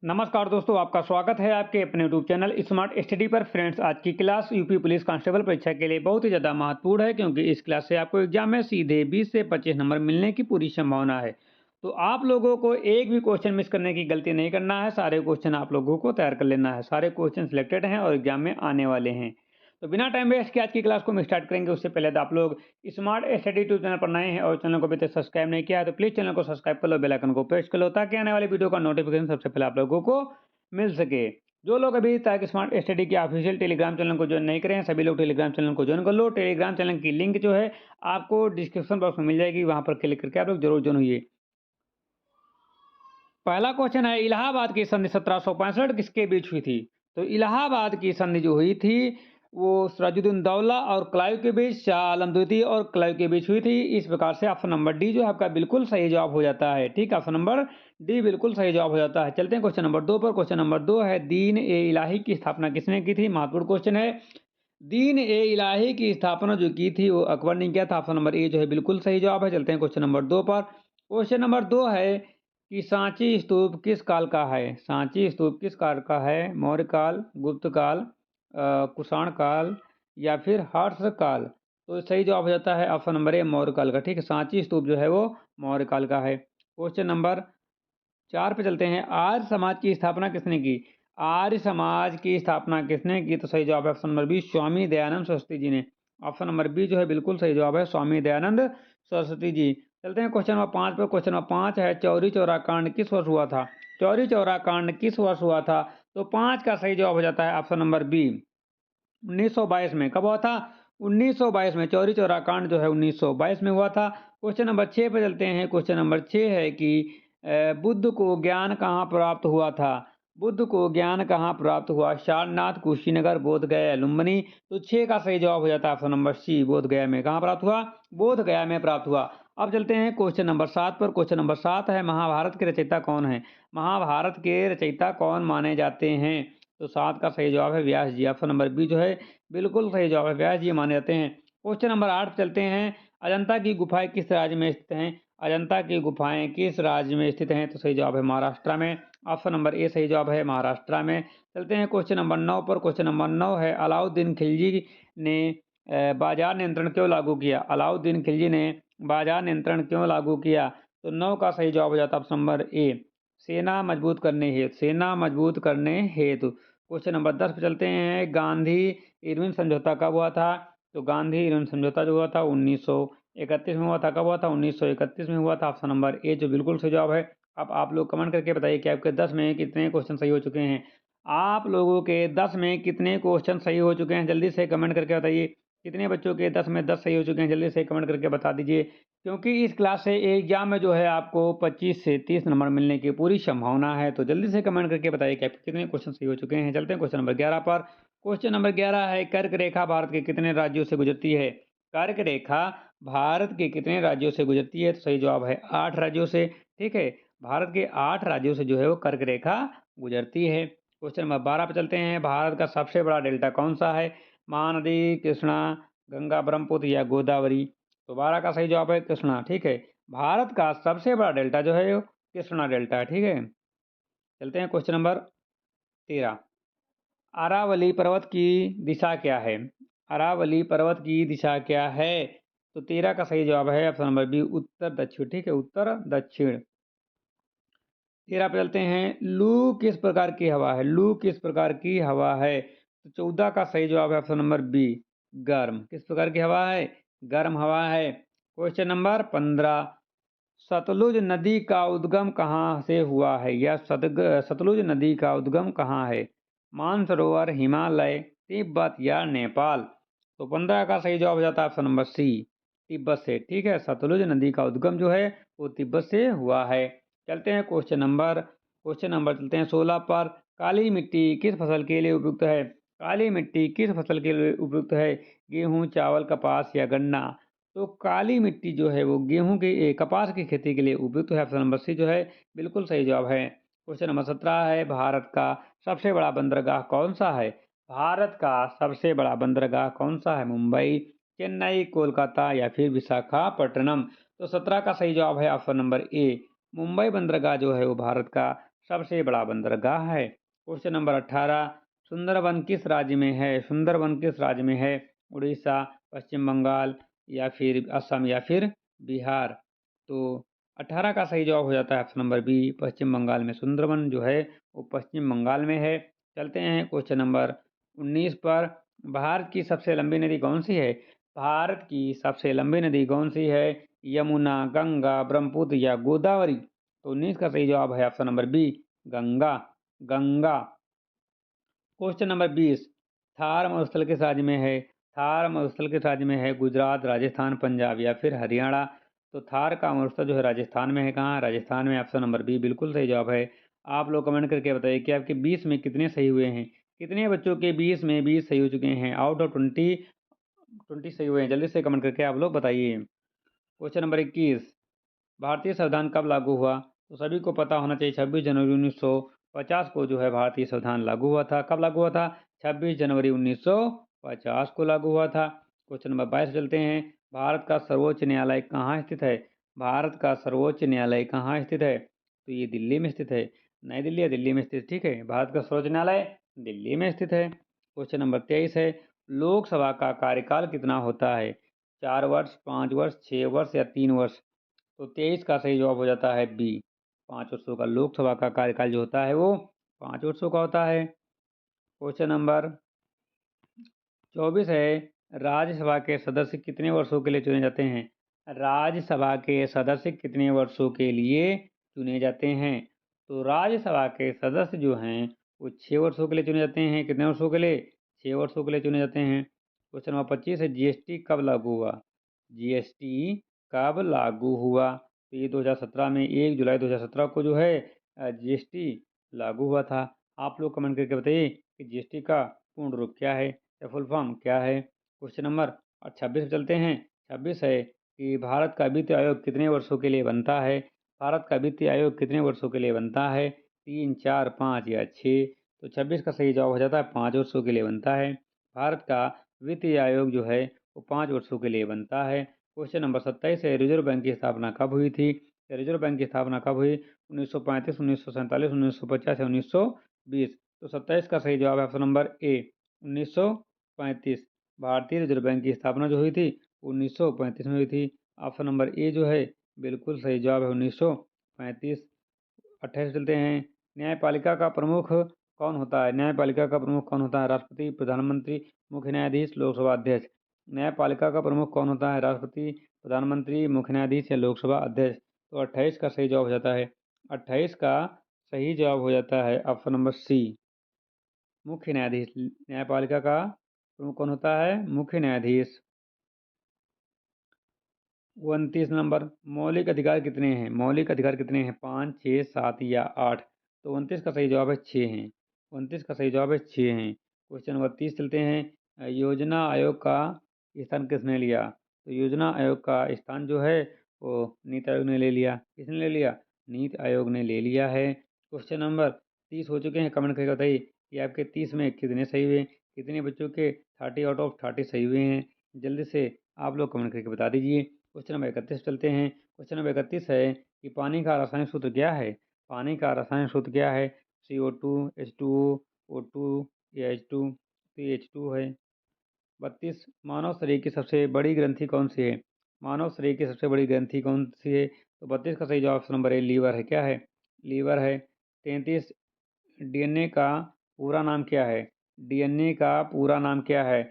नमस्कार दोस्तों, आपका स्वागत है आपके अपने यूट्यूब चैनल स्मार्ट स्टडी पर। फ्रेंड्स, आज की क्लास यूपी पुलिस कांस्टेबल परीक्षा के लिए बहुत ही ज़्यादा महत्वपूर्ण है, क्योंकि इस क्लास से आपको एग्जाम में सीधे 20 से 25 नंबर मिलने की पूरी संभावना है। तो आप लोगों को एक भी क्वेश्चन मिस करने की गलती नहीं करना है। सारे क्वेश्चन आप लोगों को तैयार कर लेना है। सारे क्वेश्चन सिलेक्टेड हैं और एग्जाम में आने वाले हैं। तो बिना टाइम वेस्ट के आज की क्लास को हम स्टार्ट करेंगे। उससे पहले तो आप लोग स्मार्ट स्टडी यूट्यूब चैनल पर नए हैं और चैनल को अभी तक सब्सक्राइब नहीं किया है, तो प्लीज़ चैनल को सब्सक्राइब कर लो, बेल आइकन को प्रेस कर लो, ताकि आने वाली वीडियो का नोटिफिकेशन सबसे पहले आप लोगों को मिल सके। जो लोग अभी तक स्मार्ट स्टडी के ऑफिशियल टेलीग्राम चैनल को ज्वाइन नहीं करें हैं, सभी लोग टेलीग्राम चैनल को ज्वाइन कर लो। टेलीग्राम चैनल की लिंक जो है आपको डिस्क्रिप्शन बॉक्स में मिल जाएगी, वहां पर क्लिक करके आप लोग जरूर ज्वाइन हुई। पहला क्वेश्चन है, इलाहाबाद की संधि 1765 किसके बीच हुई थी? तो इलाहाबाद की संधि जो हुई थी वो सिराजुद्दौला दौला और क्लाइव के बीच, शाह आलम द्वितीय और क्लाइव के बीच हुई थी। इस प्रकार से ऑप्शन नंबर डी जो है आपका बिल्कुल सही जवाब हो जाता है। ठीक, ऑप्शन नंबर डी बिल्कुल सही जवाब हो जाता है। चलते हैं क्वेश्चन नंबर 2 पर। क्वेश्चन नंबर 2 है, दीन ए इलाही की स्थापना किसने की थी? महत्वपूर्ण क्वेश्चन है। दीन ए इलाही की स्थापना जो की थी वो अकबर ने किया था। ऑप्शन नंबर ए जो है बिल्कुल सही जवाब है। चलते हैं क्वेश्चन नंबर 2 पर। क्वेश्चन नंबर 2 है कि सांची स्तूप किस काल का है? सांची स्तूप किस काल का है? मौर्य काल, गुप्त काल, कुषाण काल या फिर हर्ष काल? तो सही जवाब हो जाता है ऑप्शन नंबर ए, मौर्य काल का। ठीक है, सांची स्तूप जो है वो मौर्य काल का है। क्वेश्चन नंबर 4 पे चलते हैं। आर्य समाज की स्थापना किसने की? आर्य समाज की स्थापना किसने की? तो सही जवाब है option number B, Swami Dayanand Saraswati ji ने। ऑप्शन नंबर बी जो है बिल्कुल सही जवाब है, स्वामी दयानंद सरस्वती जी। चलते हैं क्वेश्चन नंबर 5 पर। क्वेश्चन नंबर 5 है, चौरी चौरा कांड किस वर्ष हुआ था? चौरी चौरा कांड किस वर्ष हुआ था? तो 5 का सही जवाब हो जाता है ऑप्शन नंबर बी, 1922 में। कब हुआ था? 1922 में। चौरी चौरा कांड जो है 1922 में हुआ था। क्वेश्चन नंबर 6 पे चलते हैं। क्वेश्चन नंबर 6 है कि बुद्ध को ज्ञान कहाँ प्राप्त हुआ था? बुद्ध को ज्ञान कहाँ प्राप्त हुआ? सारनाथ, कुशीनगर, बोध गया या लुम्बिनी? तो 6 का सही जवाब हो जाता है ऑप्शन नंबर सी, बोध गया में। कहाँ प्राप्त हुआ? बोध गया में प्राप्त हुआ। अब चलते हैं क्वेश्चन नंबर 7 पर। क्वेश्चन नंबर 7 है, महाभारत के रचयिता कौन है? महाभारत के रचयिता कौन माने जाते हैं? तो 7 का सही जवाब है व्यास जी। ऑप्शन नंबर बी जो है बिल्कुल सही जवाब है, व्यास जी माने जाते हैं। क्वेश्चन नंबर 8 चलते हैं। अजंता की गुफाएं किस राज्य में स्थित हैं? अजंता की गुफाएं किस राज्य में स्थित हैं? तो सही जवाब है महाराष्ट्र में। ऑप्शन नंबर ए सही जवाब है, महाराष्ट्र में। चलते हैं क्वेश्चन नंबर 9 पर। क्वेश्चन नंबर 9 है, अलाउद्दीन खिलजी ने बाजार नियंत्रण क्यों लागू किया? अलाउद्दीन खिलजी ने बाजार नियंत्रण क्यों लागू किया? तो 9 का सही जवाब हो जाता है ऑप्शन नंबर ए, सेना मजबूत करने हेतु। सेना मजबूत करने हेतु। क्वेश्चन नंबर 10 पे चलते हैं। गांधी इरविन समझौता कब हुआ था? तो गांधी इरविन समझौता जो हुआ था 1931 में हुआ था। कब हुआ था? 1931 में हुआ था। ऑप्शन नंबर ए जो बिल्कुल सही जवाब है। अब आप लोग कमेंट करके बताइए कि आपके 10 में कितने क्वेश्चन सही हो चुके हैं। आप लोगों के 10 में कितने क्वेश्चन सही हो चुके हैं? जल्दी से कमेंट करके बताइए। कितने बच्चों के 10 में 10 सही हो चुके हैं? जल्दी से कमेंट करके बता दीजिए, क्योंकि इस क्लास से एग्जाम में जो है आपको 25 से 30 नंबर मिलने की पूरी संभावना है। तो जल्दी से कमेंट करके बताइए कि आपके कितने क्वेश्चन सही हो चुके हैं। चलते हैं क्वेश्चन नंबर 11 पर। क्वेश्चन नंबर 11 है, कर्क रेखा भारत के कितने राज्यों से गुजरती है? कर्क रेखा भारत के कितने राज्यों से गुजरती है? तो सही जवाब है 8 राज्यों से। ठीक है, भारत के 8 राज्यों से जो है वो कर्क रेखा गुजरती है। क्वेश्चन नंबर 12 पे चलते हैं। भारत का सबसे बड़ा डेल्टा कौन सा है? महानदी, कृष्णा, गंगा, ब्रह्मपुत्र या गोदावरी? तो 12 का सही जवाब है कृष्णा। ठीक है, भारत का सबसे बड़ा डेल्टा जो है वो कृष्णा डेल्टा है। ठीक है, चलते हैं क्वेश्चन नंबर 13। अरावली पर्वत की दिशा क्या है? अरावली पर्वत की दिशा क्या है? तो 13 का सही जवाब है ऑप्शन नंबर बी, उत्तर दक्षिण। ठीक है, उत्तर दक्षिण। 13 पे चलते हैं। लू किस प्रकार की हवा है? लू किस प्रकार की हवा है? तो 14 का सही जवाब है ऑप्शन नंबर बी, गर्म। किस प्रकार की हवा है? गर्म हवा है। क्वेश्चन नंबर 15, सतलुज नदी का उद्गम कहाँ से हुआ है? या सतलुज नदी का उद्गम कहाँ है? मानसरोवर, हिमालय, तिब्बत या नेपाल? तो 15 का सही जवाब हो जाता है ऑप्शन नंबर सी, तिब्बत से। ठीक है, सतलुज नदी का उद्गम जो है वो तिब्बत से हुआ है। चलते हैं क्वेश्चन नंबर चलते हैं 16 पर। काली मिट्टी किस फसल के लिए उपयुक्त है? काली मिट्टी किस फसल के लिए उपयुक्त है? गेहूं, चावल, कपास या गन्ना? तो काली मिट्टी जो है वो गेहूं की कपास की खेती के लिए उपयुक्त है। ऑप्शन नंबर सी जो है बिल्कुल सही जवाब है। क्वेश्चन नंबर 17 है, भारत का सबसे बड़ा बंदरगाह कौन सा है? भारत का सबसे बड़ा बंदरगाह कौन सा है? मुंबई, चेन्नई, कोलकाता या फिर विशाखापट्टनम? तो 17 का सही जवाब है ऑप्शन नंबर ए, मुंबई बंदरगाह जो है वो भारत का सबसे बड़ा बंदरगाह है? क्वेश्चन नंबर 18, सुंदरबन किस राज्य में है? सुंदरबन किस राज्य में है? उड़ीसा, पश्चिम बंगाल या फिर असम या फिर बिहार? तो 18 का सही जवाब हो जाता है ऑप्शन नंबर बी, पश्चिम बंगाल में। सुंदरबन जो है वो पश्चिम बंगाल में है। चलते हैं क्वेश्चन नंबर 19 पर। भारत की सबसे लंबी नदी कौन सी है? भारत की सबसे लंबी नदी कौन सी है? यमुना, गंगा, ब्रह्मपुत्र या गोदावरी? तो 19 का सही जवाब है option number b, Ganga. Ganga. Question number 20, Thar मरुस्थल किस राज्य में है? थार मरुस्थल किस राज्य में है? गुजरात, राजस्थान, पंजाब या फिर हरियाणा? तो थार का मरुस्थल जो है राजस्थान में है। कहाँ? राजस्थान में। ऑप्शन नंबर बी बिल्कुल सही जवाब है। आप लोग कमेंट करके बताइए कि आपके 20 में कितने सही हुए हैं? कितने बच्चों के 20 में 20 सही हो चुके हैं? आउट ऑफ 20 सही हुए हैं। जल्दी से कमेंट करके आप लोग बताइए। क्वेश्चन नंबर 21, भारतीय संविधान कब लागू हुआ? तो सभी को पता होना चाहिए 26 जनवरी 1950 को जो है भारतीय संविधान लागू हुआ था। कब लागू हुआ था? 26 जनवरी 1950 को लागू हुआ था। क्वेश्चन नंबर 22 चलते हैं। भारत का सर्वोच्च न्यायालय कहाँ स्थित है? भारत का सर्वोच्च न्यायालय कहाँ स्थित है? तो ये दिल्ली में स्थित है। नई दिल्ली या दिल्ली में स्थित, ठीक है। भारत का सर्वोच्च न्यायालय दिल्ली में स्थित है। क्वेश्चन नंबर 23 है, लोकसभा का कार्यकाल कितना होता है? 4 वर्ष, 5 वर्ष, 6 वर्ष या 3 वर्ष? तो 23 का सही जवाब हो जाता है बी, 5 वर्षों का। लोकसभा का कार्यकाल जो होता है वो 5 वर्षों का होता है। क्वेश्चन नंबर 24 है, राज्यसभा के सदस्य कितने वर्षों के लिए चुने जाते हैं? राज्यसभा के सदस्य कितने वर्षों के लिए चुने जाते हैं? तो राज्यसभा के सदस्य जो हैं वो 6 वर्षों के लिए चुने जाते हैं। कितने वर्षों के लिए? 6 वर्षों के लिए चुने जाते हैं। क्वेश्चन नंबर 25 है, जीएसटी कब लागू हुआ? जीएसटी कब लागू हुआ? तो ये 2017 में 1 जुलाई 2017 को जो है जीएसटी लागू हुआ था। आप लोग कमेंट करके बताइए कि जीएसटी का पूर्ण रूप क्या है या फुल फॉर्म क्या है? क्वेश्चन नंबर 26 पे चलते हैं। 26 है कि भारत का वित्त आयोग कितने वर्षों के लिए बनता है? भारत का वित्त आयोग कितने वर्षों के लिए बनता है? 3, 4, 5 या 6? तो 26 का सही जवाब हो जाता है 5 वर्षों के लिए बनता है। भारत का वित्तीय आयोग जो है वो 5 वर्षों के लिए बनता है। क्वेश्चन नंबर 27 है, रिजर्व बैंक की स्थापना कब हुई थी? रिजर्व बैंक की स्थापना कब हुई? 1935, 1947, 1950 या 1920? तो 27 का सही जवाब है ऑप्शन नंबर ए, 1935। भारतीय रिजर्व बैंक की स्थापना जो हुई थी 1935 में हुई थी। ऑप्शन नंबर ए जो है बिल्कुल सही जवाब है 1935। 28 चलते हैं। न्यायपालिका का प्रमुख कौन होता है? न्यायपालिका का प्रमुख कौन होता है? राष्ट्रपति, प्रधानमंत्री, मुख्य न्यायाधीश, लोकसभा अध्यक्ष? न्यायपालिका का प्रमुख कौन होता है? राष्ट्रपति, प्रधानमंत्री, मुख्य न्यायाधीश या लोकसभा अध्यक्ष? तो 28 का सही जवाब हो जाता है, 28 का सही जवाब हो जाता है ऑप्शन नंबर सी, मुख्य न्यायाधीश। न्यायपालिका का प्रमुख कौन होता है? मुख्य न्यायाधीश। 29 नंबर, मौलिक अधिकार कितने हैं? मौलिक अधिकार कितने हैं? 5, 6, 7 या 8? तो 29 का सही जवाब है 6 हैं। 29 का सही जवाब है 6 हैं। क्वेश्चन नंबर 30 चलते हैं। योजना आयोग का स्थान किसने लिया? तो योजना आयोग का स्थान जो है वो नीति आयोग ने ले लिया। किसने ले लिया? नीति आयोग ने ले लिया है। क्वेश्चन नंबर 30 हो चुके हैं। कमेंट करके बताइए कि आपके 30 में कितने सही हुए? कितने बच्चों के 30 आउट ऑफ 30 सही हुए हैं? जल्दी से आप लोग कमेंट करके बता दीजिए। क्वेश्चन नंबर 31 चलते हैं। क्वेश्चन नंबर 31 है कि पानी का रासायनिक सूत्र क्या है? पानी का रासायनिक सूत्र क्या है? CO2, H2O, O2 या H2? तो ये H2 है। 32, मानव शरीर की सबसे बड़ी ग्रंथि कौन सी है? मानव शरीर की सबसे बड़ी ग्रंथि कौन सी है? तो 32 का सही जवाब ऑप्शन नंबर ए, लीवर है। क्या है? लीवर है। 33, डीएनए का पूरा नाम क्या है? डीएनए का पूरा नाम क्या है?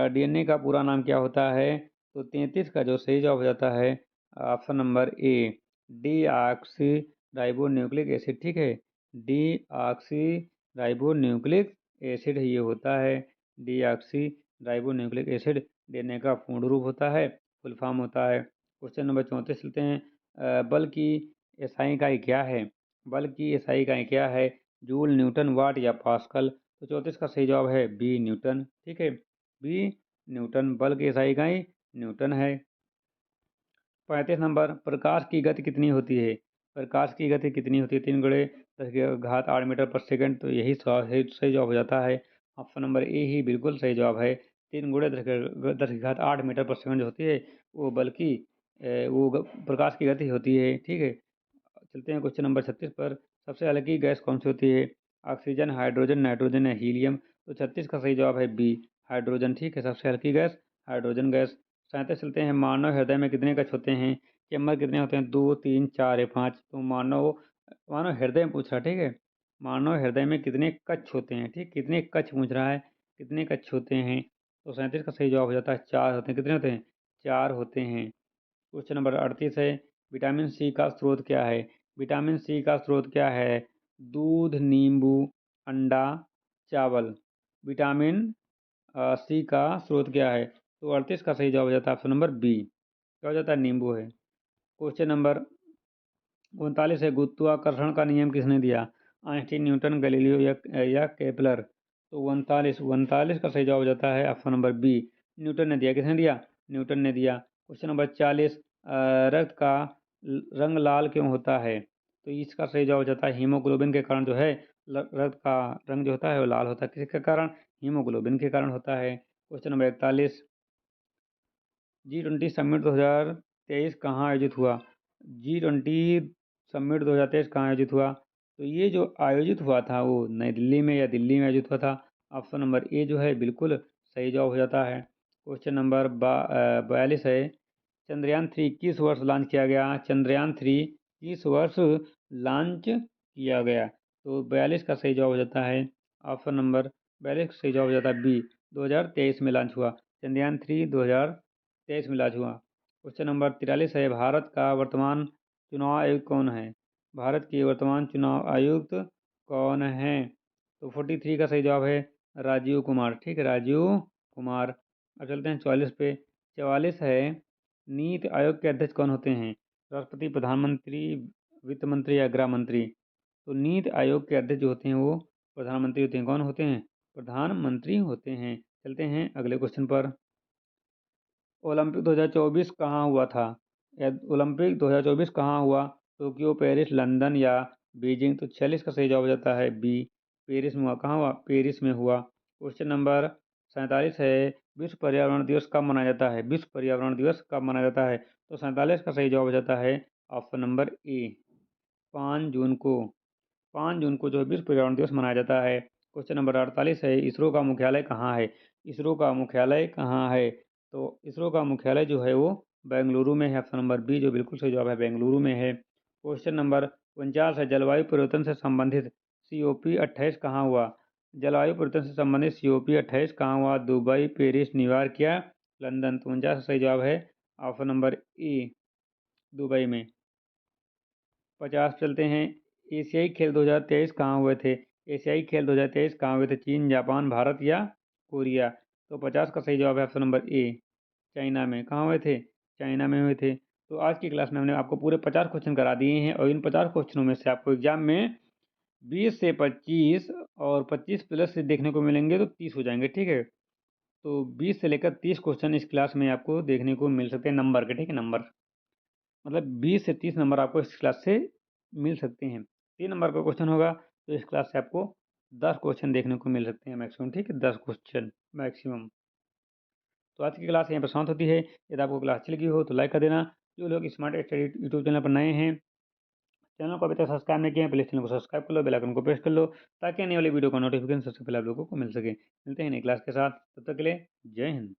डीएनए का पूरा नाम क्या होता है? तो 33 का जो सही जवाब हो जाता है option number A, D oxy ribo nucleic acid, ठीक है। D oxy ribo nucleic acid ये होता है। D oxy ribo nucleic acid DNA का पूर्ण रूप होता है, फुल फॉर्म होता है। क्वेश्चन नंबर 34 चलते हैं। बल की एसआई इकाई क्या है? बल की एसआई इकाई क्या है? जूल, न्यूटन, वाट या पास्कल? तो 34 का सही जवाब है बी, न्यूटन, ठीक है। B, Newton. बल की एसआई इकाई न्यूटन है। 35 नंबर, प्रकाश की गति कितनी होती है? प्रकाश की गति कितनी होती है? 3 गुणे 10 की घात 8 मीटर पर सेकंड। तो यही सही जवाब हो जाता है। ऑप्शन नंबर ए ही बिल्कुल सही जवाब है। 3 गुणे 10 की घात 8 मीटर पर सेकंड जो होती है वो बल्कि वो प्रकाश की गति होती है, ठीक है। चलते हैं क्वेश्चन नंबर 36 पर। सबसे हल्की गैस कौन सी होती है? ऑक्सीजन, हाइड्रोजन, नाइट्रोजन या हीलियम। तो 36 का सही जवाब है बी, हाइड्रोजन। ठीक है, सबसे हल्की गैस हाइड्रोजन गैस। 37 चलते हैं। मानव हृदय में कितने कक्ष होते हैं? चैम्बर कितने होते हैं? 2, 3, 4 या 5। तो मानव मानव हृदय में पूछ रहा है, ठीक है। मानव हृदय में कितने कक्ष होते हैं? ठीक, कितने कक्ष पूछ रहा है, कितने कक्ष होते हैं। तो 37 का सही जवाब हो जाता है 4 होते हैं। कितने होते हैं? 4 होते हैं। क्वेश्चन नंबर 38 है। विटामिन सी का स्रोत क्या है? विटामिन सी का स्रोत क्या है? दूध, नींबू, अंडा, चावल। विटामिन सी का स्रोत क्या है? तो 38 का सही जवाब हो जाता है ऑप्शन नंबर बी, क्या हो जाता है? नींबू है। क्वेश्चन नंबर 39 है। गुरुत्वाकर्षण का नियम किसने दिया? आइंस्टीन, न्यूटन, गैलीलियो या केपलर। तो 39 का सही जवाब हो जाता है ऑप्शन नंबर बी, न्यूटन ने दिया। किसने दिया? न्यूटन ने दिया। Question number 40। रक्त का रंग लाल क्यों होता है? तो इसका सही जवाब हो जाता है हीमोग्लोबिन के कारण जो है रक्त का रंग जो होता है वो लाल होता है। किसके कारण? हीमोग्लोबिन के कारण होता है। Question number 41। G20 समिट 2023 कहाँ आयोजित हुआ? G20 समिट 2023 कहाँ आयोजित हुआ? तो ये जो आयोजित हुआ था वो नई दिल्ली में या दिल्ली में आयोजित हुआ था। ऑप्शन नंबर ए जो है बिल्कुल सही जवाब हो जाता है। क्वेश्चन नंबर 42 है। चंद्रयान 3 किस वर्ष लॉन्च किया गया? चंद्रयान 3 किस वर्ष लॉन्च किया गया? तो 42 का सही जवाब हो जाता है ऑप्शन नंबर 42 का सही जवाब हो जाता है बी, 2023 में लॉन्च हुआ। चंद्रयान 3 2023 में लॉन्च हुआ। क्वेश्चन नंबर 43 है। भारत का वर्तमान चुनाव आयुक्त कौन है? भारत के वर्तमान चुनाव आयुक्त कौन है? तो 43 का सही जवाब है राजीव कुमार। ठीक है, राजीव कुमार। अब चलते हैं 44 पे। 44 है। नीति आयोग के अध्यक्ष कौन होते हैं? राष्ट्रपति, प्रधानमंत्री, वित्त मंत्री या गृह मंत्री। तो नीति आयोग के अध्यक्ष जो होते हैं वो प्रधानमंत्री होते हैं। कौन होते हैं? प्रधानमंत्री होते हैं। चलते हैं अगले क्वेश्चन पर। ओलंपिक 2024 कहाँ हुआ था? ओलंपिक 2024 कहाँ हुआ? टोक्यो, पेरिस, लंदन या बीजिंग। तो 46 का सही जवाब हो जाता है बी, पेरिस में हुआ। कहाँ हुआ? पेरिस में हुआ। क्वेश्चन नंबर 47 है। विश्व पर्यावरण दिवस कब मनाया जाता है? विश्व पर्यावरण दिवस कब मनाया जाता है? तो 47 का सही जवाब हो जाता है ऑप्शन नंबर ए, 5 जून को। 5 जून को जो है विश्व पर्यावरण दिवस मनाया जाता है। क्वेश्चन नंबर 48 है। इसरो का मुख्यालय कहाँ है? इसरो का मुख्यालय कहाँ है? तो इसरो का मुख्यालय जो है वो बेंगलुरु में है। ऑप्शन नंबर बी जो बिल्कुल सही जवाब है, बेंगलुरु में है। क्वेश्चन नंबर 49 है। जलवायु परिवर्तन से संबंधित COP28 कहाँ हुआ? जलवायु परिवर्तन से संबंधित COP28 कहाँ हुआ? दुबई, पेरिस, न्यूयॉर्क या लंदन। तो 49 सही जवाब है ऑप्शन नंबर ए, दुबई में। 50 चलते हैं। एशियाई खेल 2023 कहाँ हुए थे? एशियाई खेल 2023 कहाँ हुए थे? चीन, जापान, भारत या कोरिया। तो 50 का सही जवाब है ऑप्शन नंबर ए, चाइना में। कहाँ हुए थे? चाइना में हुए थे। तो आज की क्लास में हमने आपको पूरे 50 क्वेश्चन करा दिए हैं और इन 50 क्वेश्चनों में से आपको एग्जाम में 20 से 25 और 25 प्लस से देखने को मिलेंगे, तो 30 हो जाएंगे। ठीक है, तो 20 से लेकर 30 क्वेश्चन इस क्लास में आपको देखने को मिल सकते हैं नंबर के। ठीक है, नंबर मतलब 20 से 30 नंबर आपको इस क्लास से मिल सकते हैं। 3 नंबर का क्वेश्चन होगा तो इस क्लास से आपको 10 क्वेश्चन देखने को मिल सकते हैं मैक्सिमम। ठीक है, 10 क्वेश्चन मैक्सिमम। तो आज की क्लास यहाँ पर समाप्त होती है। यदि आपको क्लास अच्छी लगी हो तो लाइक कर देना। जो लोग स्मार्ट स्टडी यूट्यूब चैनल पर नए हैं, चैनल को अभी तक सब्सक्राइब नहीं किए हैं, प्लीज चैनल को सब्सक्राइब कर लो, बेल आइकन को प्रेस कर लो, ताकि आने वाली वीडियो का नोटिफिकेशन सबसे पहले आप लोगों को मिल सके। मिलते हैं नई क्लास के साथ, तब तक के लिए जय हिंद।